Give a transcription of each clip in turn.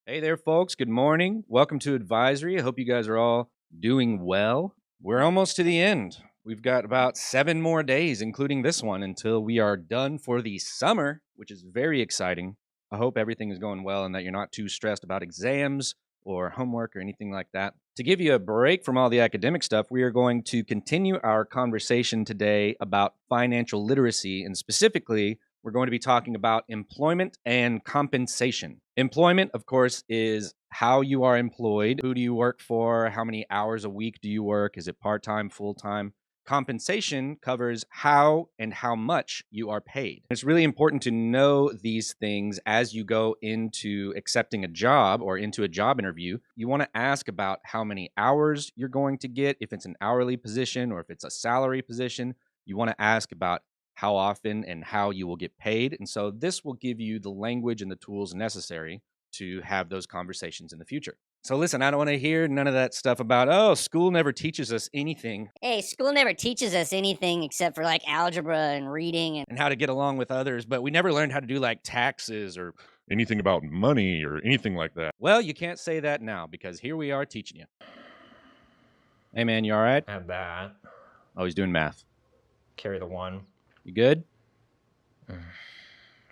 Hey there, folks. Good morning. Welcome to Advisory. I hope you guys are all doing well. We're almost to the end. We've got about 7 more days, including this one, until we are done for the summer, which is very exciting. I hope everything is going well and that you're not too stressed about exams or homework or anything like that. To give you a break from all the academic stuff, we are going to continue our conversation today about financial literacy, and specifically, we're going to be talking about employment and compensation. Employment, of course, is how you are employed. Who do you work for? How many hours a week do you work? Is it part-time, full-time? Compensation covers how and how much you are paid. It's really important to know these things as you go into accepting a job or into a job interview. You want to ask about how many hours you're going to get, if it's an hourly position or if it's a salary position. You want to ask about how often and how you will get paid. And so this will give you the language and the tools necessary to have those conversations in the future. So listen, I don't want to hear none of that stuff about, oh, school never teaches us anything Hey, school never teaches us anything except for like algebra and reading and and how to get along with others, but we never learned how to do like taxes or, anything about money or anything like that. well, you can't say that now because here we are teaching you. Hey man, you all right? Add that. Oh, he's doing math. Carry the one. You good?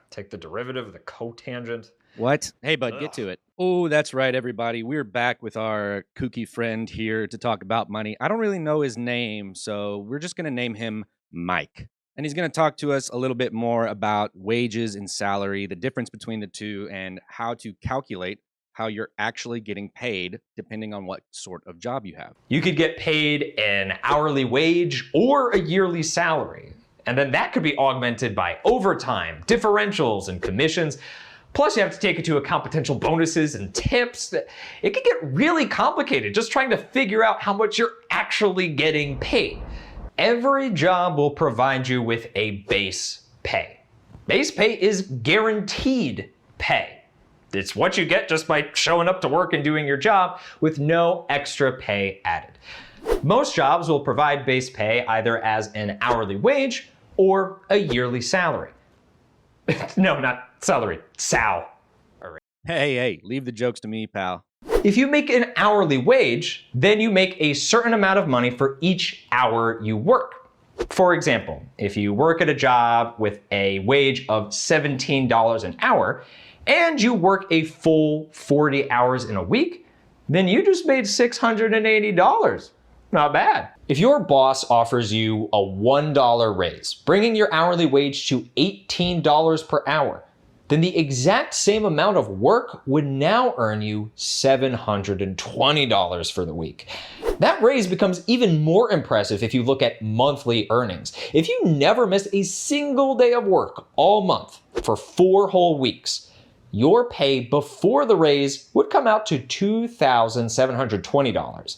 Take the derivative of the cotangent. What? Hey, bud, get to it. Oh, that's right, everybody. We're back with our kooky friend here to talk about money. I don't really know his name, so we're just going to name him Mike. And he's going to talk to us a little bit more about wages and salary, the difference between the two, and how to calculate how you're actually getting paid depending on what sort of job you have. You could get paid an hourly wage or a yearly salary. And then that could be augmented by overtime, differentials, and commissions. Plus, you have to take into account potential bonuses and tips. It can get really complicated just trying to figure out how much you're actually getting paid. Every job will provide you with a base pay. Base pay is guaranteed pay. It's what you get just by showing up to work and doing your job with no extra pay added. Most jobs will provide base pay either as an hourly wage or a yearly salary. No, not salary, sal. Hey, leave the jokes to me, pal. If you make an hourly wage, then you make a certain amount of money for each hour you work. For example, if you work at a job with a wage of $17 an hour and you work a full 40 hours in a week, then you just made $680. Not bad. If your boss offers you a $1 raise, bringing your hourly wage to $18 per hour, then the exact same amount of work would now earn you $720 for the week. That raise becomes even more impressive if you look at monthly earnings. If you never missed a single day of work all month for 4 whole weeks, your pay before the raise would come out to $2,720.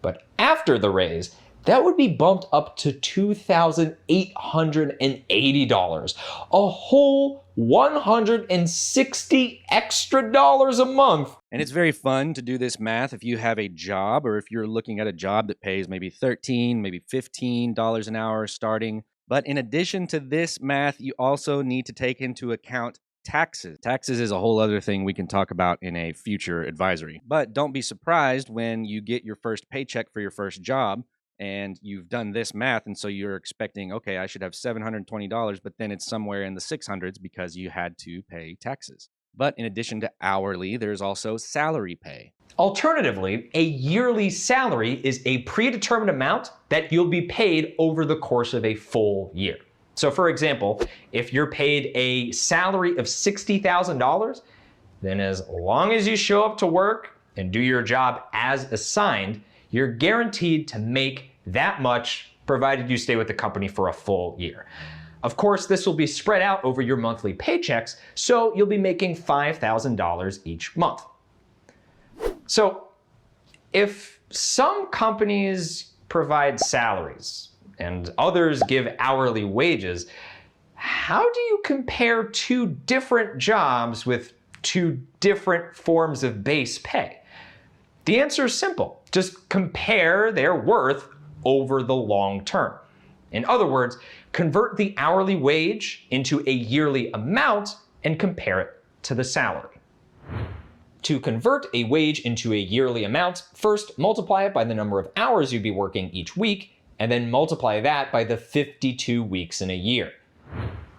But after the raise, that would be bumped up to $2,880, a whole $160 extra a month. And it's very fun to do this math if you have a job or if you're looking at a job that pays maybe $13, maybe $15 an hour starting. But in addition to this math, you also need to take into account taxes. Taxes is a whole other thing we can talk about in a future advisory. But don't be surprised when you get your first paycheck for your first job and you've done this math, and so you're expecting, okay, I should have $720, but then it's somewhere in the 600s because you had to pay taxes. But in addition to hourly, there's also salary pay. Alternatively, a yearly salary is a predetermined amount that you'll be paid over the course of a full year. So for example, if you're paid a salary of $60,000, then as long as you show up to work and do your job as assigned, you're guaranteed to make that much, provided you stay with the company for a full year. Of course, this will be spread out over your monthly paychecks, so you'll be making $5,000 each month. So if some companies provide salaries and others give hourly wages, how do you compare two different jobs with two different forms of base pay? The answer is simple. Just compare their worth over the long term. In other words, convert the hourly wage into a yearly amount and compare it to the salary. To convert a wage into a yearly amount, first multiply it by the number of hours you'd be working each week, and then multiply that by the 52 weeks in a year.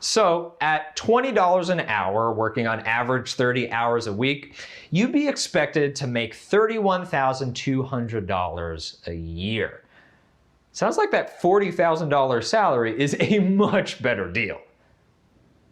So at $20 an hour, working on average 30 hours a week, you'd be expected to make $31,200 a year. Sounds like that $40,000 salary is a much better deal.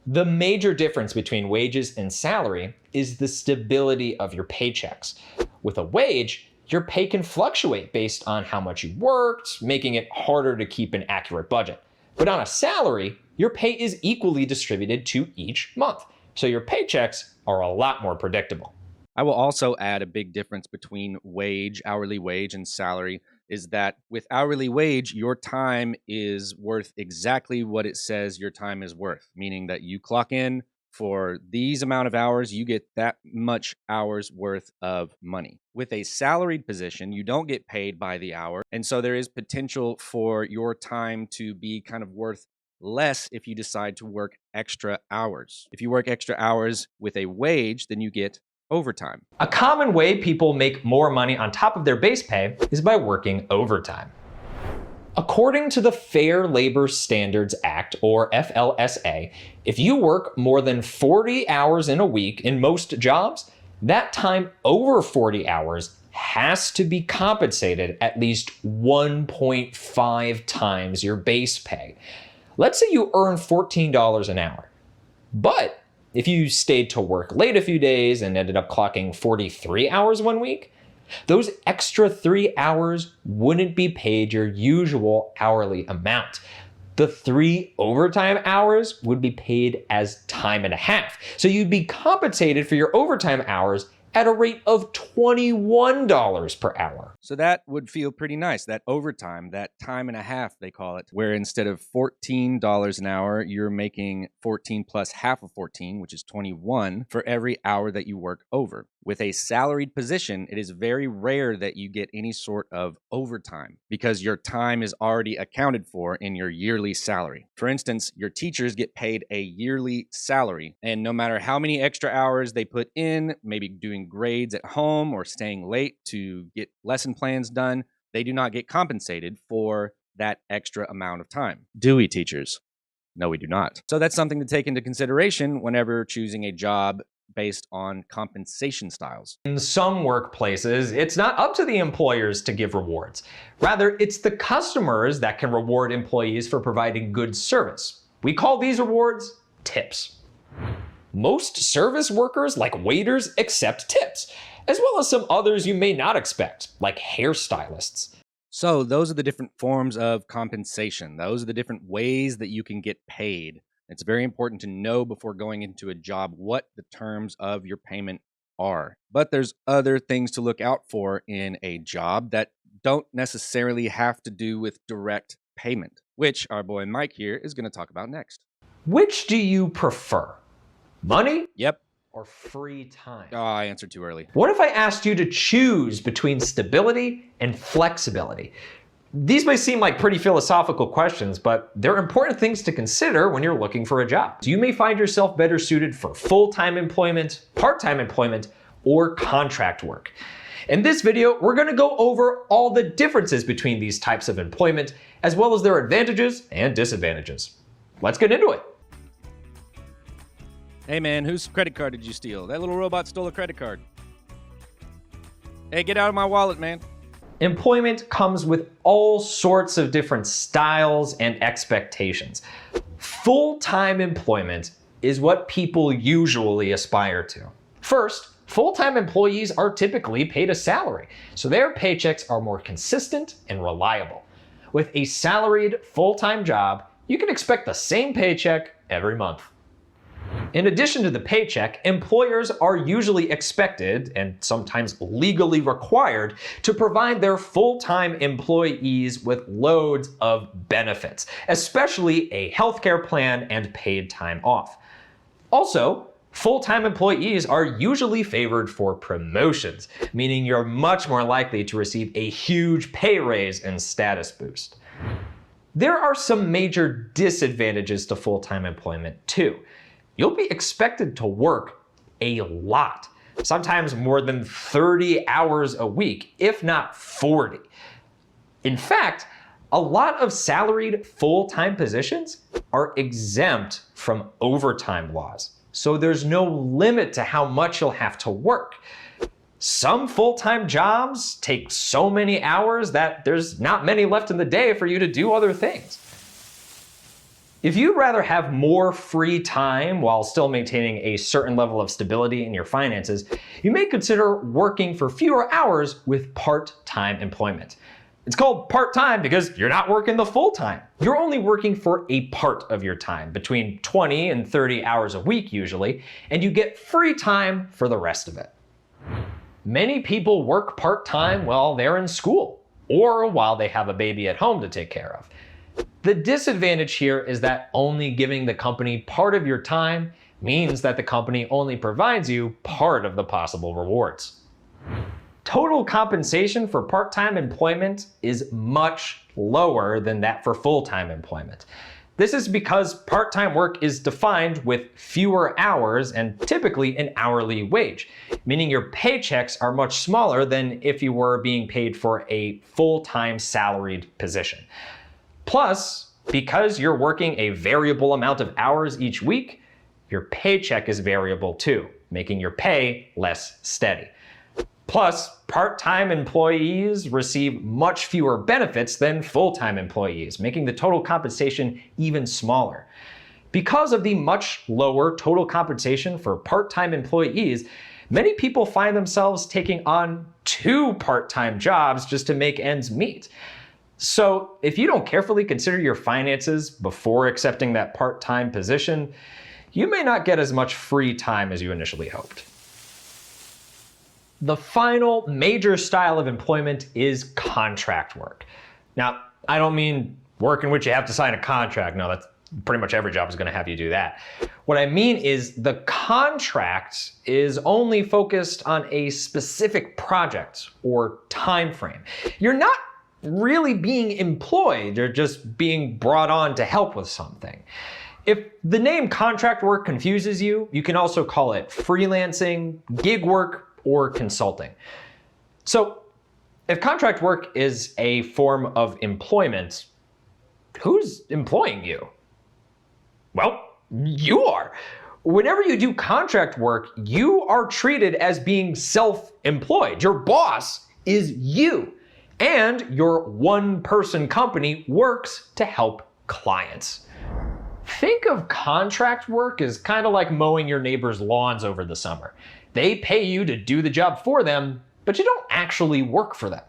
The major difference between wages and salary is the stability of your paychecks. With a wage, your pay can fluctuate based on how much you worked, making it harder to keep an accurate budget. But on a salary, your pay is equally distributed to each month, so your paychecks are a lot more predictable. I will also add a big difference between wage, hourly wage, and salary is that with hourly wage, your time is worth exactly what it says your time is worth, meaning that you clock in for these amount of hours, you get that much hours worth of money. With a salaried position, you don't get paid by the hour, and so there is potential for your time to be kind of worth less if you decide to work extra hours. If you work extra hours with a wage, then you get overtime. A common way people make more money on top of their base pay is by working overtime. According to the Fair Labor Standards Act, or FLSA, if you work more than 40 hours in a week in most jobs, that time over 40 hours has to be compensated at least 1.5 times your base pay. Let's say you earn $14 an hour, but if you stayed to work late a few days and ended up clocking 43 hours one week, those extra 3 hours wouldn't be paid your usual hourly amount. The 3 overtime hours would be paid as time and a half. So you'd be compensated for your overtime hours at a rate of $21 per hour. So that would feel pretty nice. That overtime, that time and a half, they call it, where instead of $14 an hour, you're making 14 plus half of 14, which is 21 for every hour that you work over. With a salaried position, it is very rare that you get any sort of overtime because your time is already accounted for in your yearly salary. For instance, your teachers get paid a yearly salary, and no matter how many extra hours they put in, maybe doing grades at home or staying late to get lesson plans done, they do not get compensated for that extra amount of time. Do we, teachers? No, we do not. So that's something to take into consideration whenever choosing a job based on compensation styles. In some workplaces, it's not up to the employers to give rewards. Rather, it's the customers that can reward employees for providing good service. We call these rewards tips. Most service workers, like waiters, accept tips, as well as some others you may not expect, like hairstylists. So those are the different forms of compensation. Those are the different ways that you can get paid. It's very important to know before going into a job what the terms of your payment are. But there's other things to look out for in a job that don't necessarily have to do with direct payment, which our boy Mike here is going to talk about next. Which do you prefer? Money Yep. or free time? Oh, I answered too early. What if I asked you to choose between stability and flexibility? These may seem like pretty philosophical questions, but they're important things to consider when you're looking for a job. You may find yourself better suited for full-time employment, part-time employment, or contract work. In this video, we're going to go over all the differences between these types of employment, as well as their advantages and disadvantages. Let's get into it. Hey man, whose credit card did you steal? That little robot stole a credit card. Hey, get out of my wallet, man. Employment comes with all sorts of different styles and expectations. Full-time employment is what people usually aspire to. First, full-time employees are typically paid a salary, so their paychecks are more consistent and reliable. With a salaried full-time job, you can expect the same paycheck every month. In addition to the paycheck, employers are usually expected, and sometimes legally required, to provide their full-time employees with loads of benefits, especially a healthcare plan and paid time off. Also, full-time employees are usually favored for promotions, meaning you're much more likely to receive a huge pay raise and status boost. There are some major disadvantages to full-time employment too. You'll be expected to work a lot. sometimes more than 30 hours a week, if not 40. In fact, a lot of salaried full-time positions are exempt from overtime laws. So there's no limit to how much you'll have to work. Some full-time jobs take so many hours that there's not many left in the day for you to do other things. If you'd rather have more free time while still maintaining a certain level of stability in your finances, you may consider working for fewer hours with part-time employment. It's called part-time because you're not working the full time. You're only working for a part of your time, between 20 and 30 hours a week usually, and you get free time for the rest of it. Many people work part-time while they're in school or while they have a baby at home to take care of. The disadvantage here is that only giving the company part of your time means that the company only provides you part of the possible rewards. Total compensation for part-time employment is much lower than that for full-time employment. This is because part-time work is defined with fewer hours and typically an hourly wage, meaning your paychecks are much smaller than if you were being paid for a full-time salaried position. Plus, because you're working a variable amount of hours each week, your paycheck is variable too, making your pay less steady. Plus, part-time employees receive much fewer benefits than full-time employees, making the total compensation even smaller. Because of the much lower total compensation for part-time employees, many people find themselves taking on 2 part-time jobs just to make ends meet. So if you don't carefully consider your finances before accepting that part-time position, you may not get as much free time as you initially hoped. The final major style of employment is contract work. Now, I don't mean work in which you have to sign a contract. No, that's pretty much every job is going to have you do that. What I mean is the contract is only focused on a specific project or time frame. You're not really being employed, you're just being brought on to help with something. If the name contract work confuses you, you can also call it freelancing, gig work, or consulting. So if contract work is a form of employment, who's employing you? Well, you are. Whenever you do contract work, you are treated as being self-employed. Your boss is you, and your one-person company works to help clients. Think of contract work as kind of like mowing your neighbor's lawns over the summer. They pay you to do the job for them, but you don't actually work for them.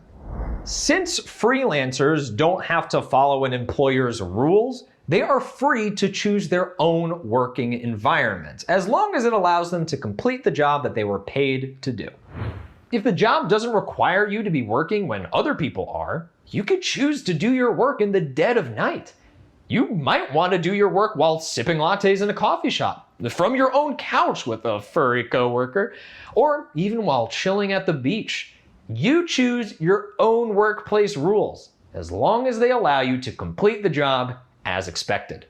Since freelancers don't have to follow an employer's rules, they are free to choose their own working environment, as long as it allows them to complete the job that they were paid to do. If the job doesn't require you to be working when other people are, you could choose to do your work in the dead of night. You might want to do your work while sipping lattes in a coffee shop, from your own couch with a furry coworker, or even while chilling at the beach. You choose your own workplace rules, as long as they allow you to complete the job as expected.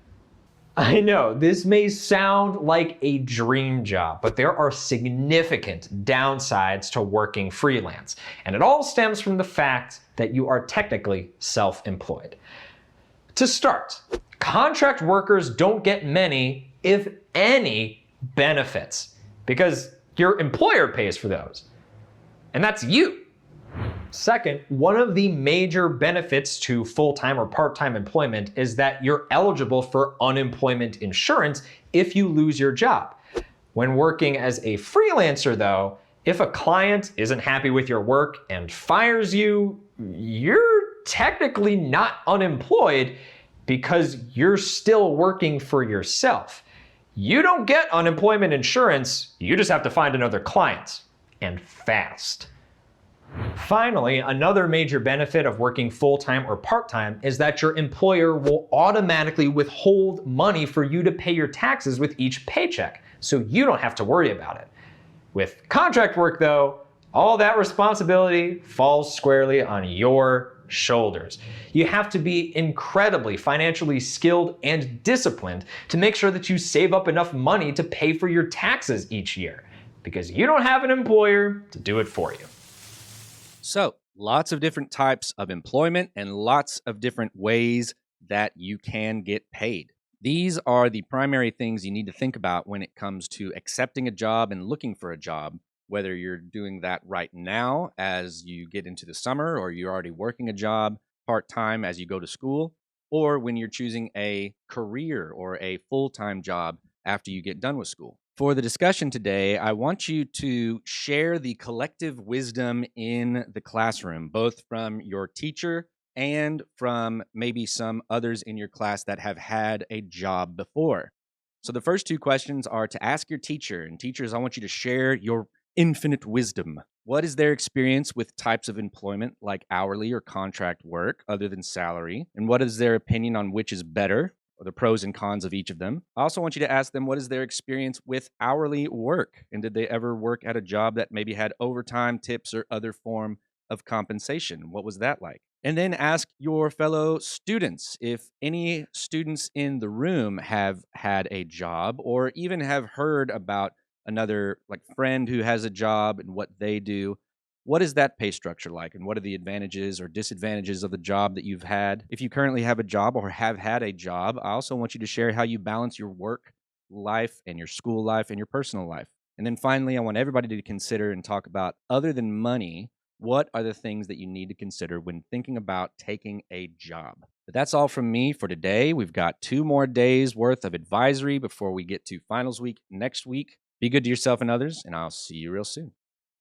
I know, this may sound like a dream job, but there are significant downsides to working freelance, and it all stems from the fact that you are technically self-employed. To start, contract workers don't get many, if any, benefits because your employer pays for those, and that's you. Second, one of the major benefits to full-time or part-time employment is that you're eligible for unemployment insurance if you lose your job. When working as a freelancer though, if a client isn't happy with your work and fires you, you're technically not unemployed because you're still working for yourself. You don't get unemployment insurance, you just have to find another client, and fast. Finally, another major benefit of working full-time or part-time is that your employer will automatically withhold money for you to pay your taxes with each paycheck, so you don't have to worry about it. With contract work though, all that responsibility falls squarely on your shoulders. You have to be incredibly financially skilled and disciplined to make sure that you save up enough money to pay for your taxes each year. because you don't have an employer to do it for you. So, lots of different types of employment and lots of different ways that you can get paid. These are the primary things you need to think about when it comes to accepting a job and looking for a job, whether you're doing that right now as you get into the summer, or you're already working a job part-time as you go to school, or when you're choosing a career or a full-time job after you get done with school. For the discussion today, I want you to share the collective wisdom in the classroom, both from your teacher and from maybe some others in your class that have had a job before. So the first two questions are to ask your teacher. And teachers, I want you to share your infinite wisdom. What is their experience with types of employment like hourly or contract work other than salary? And what is their opinion on which is better, or the pros and cons of each of them? I also want you to ask them what is their experience with hourly work, and did they ever work at a job that maybe had overtime, tips, or other form of compensation? What was that like? And then ask your fellow students if any students in the room have had a job or even have heard about another like friend who has a job and what they do. What is that pay structure like, and what are the advantages or disadvantages of the job that you've had? If you currently have a job or have had a job, I also want you to share how you balance your work life and your school life and your personal life. And then finally, I want everybody to consider and talk about, other than money, what are the things that you need to consider when thinking about taking a job? But that's all from me for today. We've got 2 more days worth of advisory before we get to finals week next week. Be good to yourself and others, and I'll see you real soon.